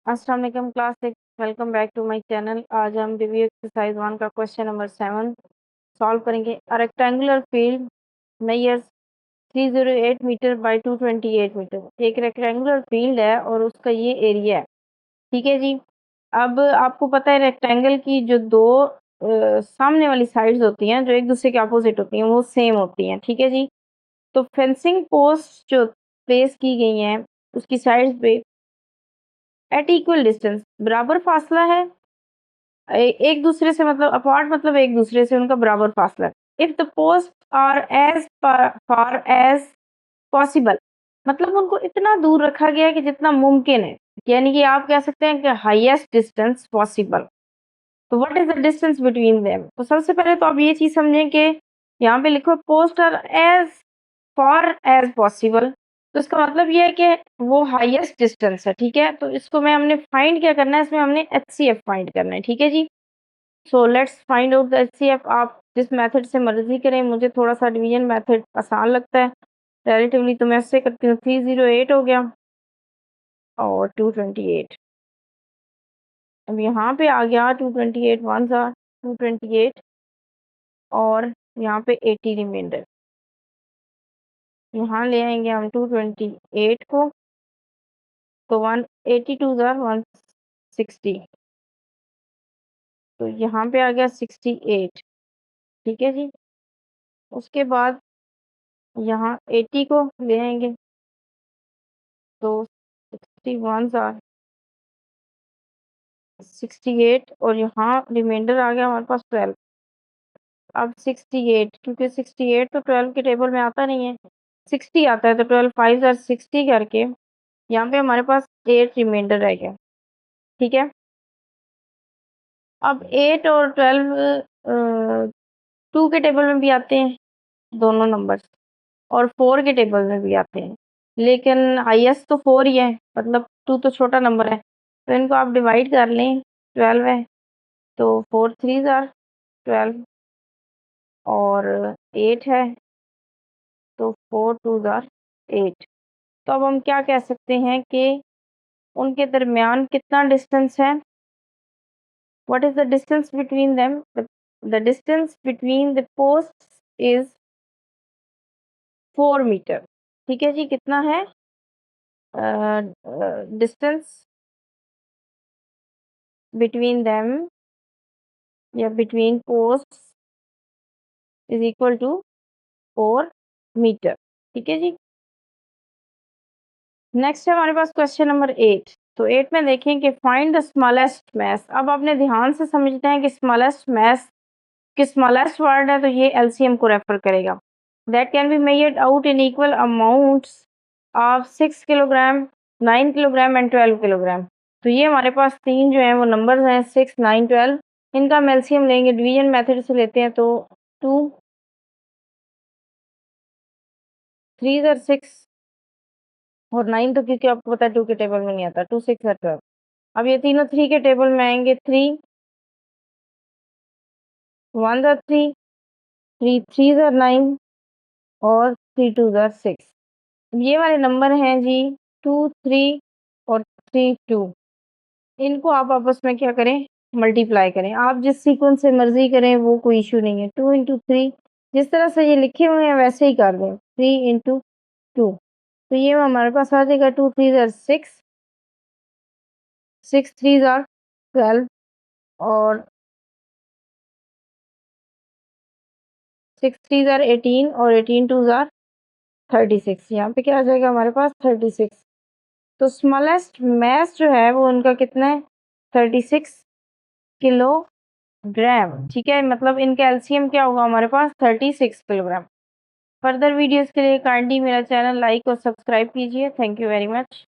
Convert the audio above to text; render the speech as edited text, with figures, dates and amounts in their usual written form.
अस्सलाम वालेकुम class 6। Welcome back to my channel. आज हम रिव्यू एक्सरसाइज 1 का क्वेश्चन नंबर 7 सॉल्व करेंगे। A rectangular field measures 308 metre by 228 metre. एक रेक्टेंगुलर फील्ड है और उसका ये एरिया है। ठीक है जी। अब आपको पता है रेक्टेंगल की जो दो सामने वाली साइड्स होती हैं जो एक दूसरे के अपोजिट होती हैं वो सेम होती हैं। ठीक है जी। तो फेंसिंग पोस्ट जो प्लेस की गई हैं उसकी साइड्स पे एट इक्वल डिस्टेंस बराबर फासला है। एक दूसरे से मतलब अपार्ट मतलब एक दूसरे से उनका बराबर फासला है। If the post are as far as possible मतलब उनको इतना दूर रखा गया है कि जितना मुमकिन है, यानी कि आप कह सकते हैं कि हाईएस्ट डिस्टेंस पॉसिबल। तो what is the distance between them? तो सबसे पहले तो आप ये चीज समझें कि यहाँ पे लिखो post are as far as possible. तो इसका मतलब ये है कि वो हाईएस्ट डिस्टेंस है। ठीक है, तो इसको मैं हमने फाइंड क्या करना है, इसमें हमने एचसीएफ फाइंड करना है। ठीक है जी। So let's find out the HCF. आप जिस मेथड से मर्जी करें, मुझे थोड़ा सा डिवीजन मेथड आसान लगता है रिलेटिवली, तो मैं इससे करती हूँ। 308 हो गया और 228। अब यहाँ पे आ गया 228 वन सा 228 और यहाँ पे 80 रिमाइंडर। यहाँ ले आएंगे हम 228 को, तो 182 ज़ा 160, तो यहाँ पे आ गया 68। ठीक है जी। उसके बाद यहाँ 80 को ले आएंगे, तो 61 ज़ा 68 और यहाँ रिमाइंडर आ गया हमारे पास 12। अब 68, क्योंकि 68 तो 12 के टेबल में आता नहीं है, 60 आता है, तो 12 5 ज़ा 60 करके यहाँ पे हमारे पास 8 रिमाइंडर रह गया। ठीक है। अब 8 और 12 2 के टेबल में भी आते हैं दोनों नंबर्स, और 4 के टेबल में भी आते हैं, लेकिन हाईएस्ट तो 4 ही है, मतलब 2 तो छोटा नंबर है, तो इनको आप डिवाइड कर लें। 12 है तो 4 3 ज़ा 12 और 8 है तो 4 2 ज़ा 8। तो अब हम क्या कह सकते हैं कि उनके दरमियान कितना डिस्टेंस है? What is the distance between them? The distance between the posts is 4 metre. ठीक है जी। कितना है डिस्टेंस बिटवीन देम या between posts is equal to 4 metre. ठीक है जी। नेक्स्ट है हमारे पास क्वेश्चन नंबर 8। तो 8 में देखें कि फाइंड द स्मॉलेस्ट मैस। अब आपने ध्यान से समझते हैं कि स्मॉलेस्ट मैस कि स्मॉलेस्ट वर्ड है तो ये एलसीएम को रेफर करेगा। That can be measured out in equal amounts of 6 kilogram, 9 kilogram and 12 kilogram. तो ये हमारे पास तीन जो हैं वो नंबर्स हैं 6 9 12। इनका हम एलसीएम लेंगे, डिवीजन मेथड से लेते हैं, तो 2 3 ज़ा 6 और 9 तो क्योंकि आपको पता है 2 के टेबल में नहीं आता, 2 6 ज़ा 12। अब ये तीनों 3 के टेबल में आएंगे, 3 1 ज़ा 3 3 3 ज़ा 9 और 3 2 ज़ा 6। ये वाले नंबर हैं जी 2 3 और 3 2। इनको आप आपस में क्या करें, मल्टीप्लाई करें। आप जिस सीक्वेंस से मर्जी करें, वो कोई इशू नहीं है। 2 इंटू 3 जिस तरह से ये लिखे हुए हैं वैसे ही कर दें, 3 इंटू 2, तो ये हमारे पास आ जाएगा 2 3 ज़ा 6 6 3 ज़ा 12 और 6 3 ज़ा 18 और 18 2 ज़ा 36। यहाँ पे क्या आ जाएगा हमारे पास 36। तो स्मॉलेस्ट मैस जो है वो उनका कितना है 36 किलोग्राम। ठीक है, मतलब इनका एलसीएम क्या होगा हमारे पास 36 किलोग्राम। फर्दर वीडियोस के लिए काइंडली मेरा चैनल लाइक और सब्सक्राइब कीजिए। Thank you very much.